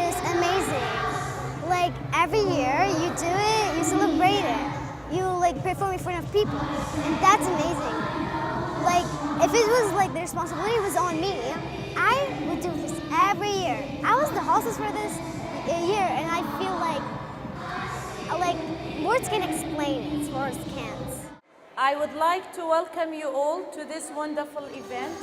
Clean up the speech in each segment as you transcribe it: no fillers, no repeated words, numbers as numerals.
is amazing. Like every year you do it, you celebrate it. You like perform in front of people, and that's amazing. Like if it was like the responsibility was on me, I would do this every year. I was the hostess for this year, and I feel like words can explain it, words can't. I would like to welcome you all to this wonderful event.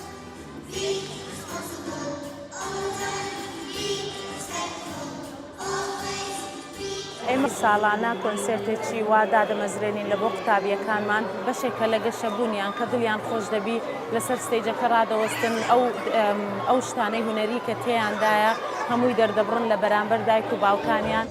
ئێمە ساڵانە کۆنسێرتێکی وا دادەمەزرێنین لە بۆ قوتابیەکانمان بەشێکە لە گەشەبوونیان کە دڵیان خۆش دەبی لەسەر ستێجەکە ڕادەوەستن ئەو شتانەی هونەری کە تێیاندایە هەمووی دەردەبڕن لە بەرامبەر دایک و باوکانیان.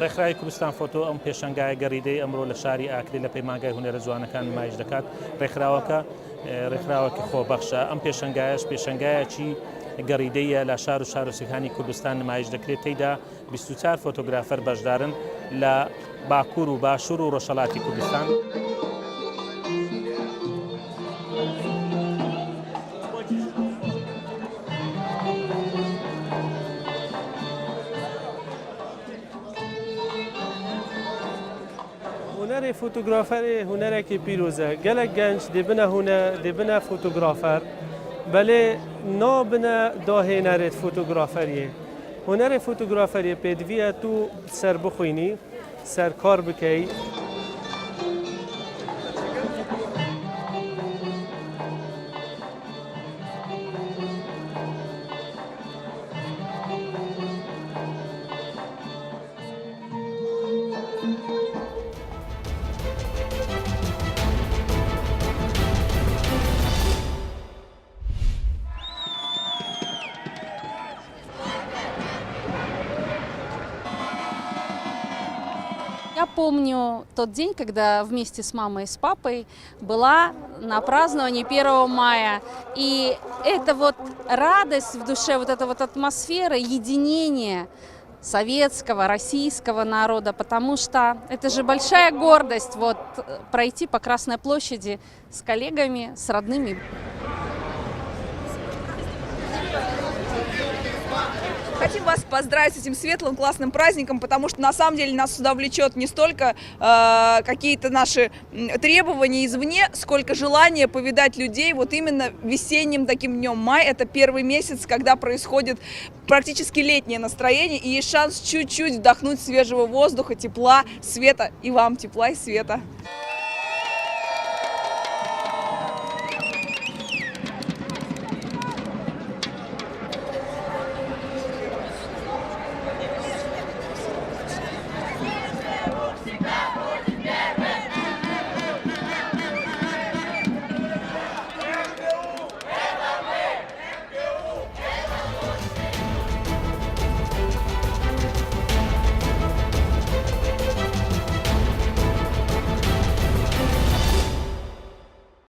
ڕێکخراوی کوردستان فۆتۆ ئەم پێشەنگایە گەڕیدەی ئەمڕۆ لە شاری ئاکری لە پەیمانگای هونەرە جوانەکان نمایش دەکات. ڕێکخراوەکی خۆبەخشە. ئەم پێشەنگایەش پێشەنگایەکی گەڕیدەیە لە شار و شارۆچکەکانی کوردستان نمایش دەکرێت. تێیدا 24 فۆتۆگرافەر بەشدارن لە باکوور و باشوور و ڕۆژهەڵاتی کوردستان. هنر فوتوگرافر هنرێکی پیرۆزە gelek genç dibine fotografer belê nabine dahênerê fotograferiyê. Hunerê fotograferiyê pêdiviye tu ser bixwînî, serkar bikey. Я помню тот день, когда вместе с мамой и с папой была на праздновании 1 мая. И это вот радость в душе, вот эта вот атмосфера единения советского, российского народа, потому что это же большая гордость вот пройти по Красной площади с коллегами, с родными. Хотим вас поздравить с этим светлым, классным праздником, потому что на самом деле нас сюда влечет не столько какие-то наши требования извне, сколько желание повидать людей вот именно весенним таким днем. Май – это первый месяц, когда происходит практически летнее настроение, и есть шанс чуть-чуть вдохнуть свежего воздуха, тепла, света, и вам тепла и света.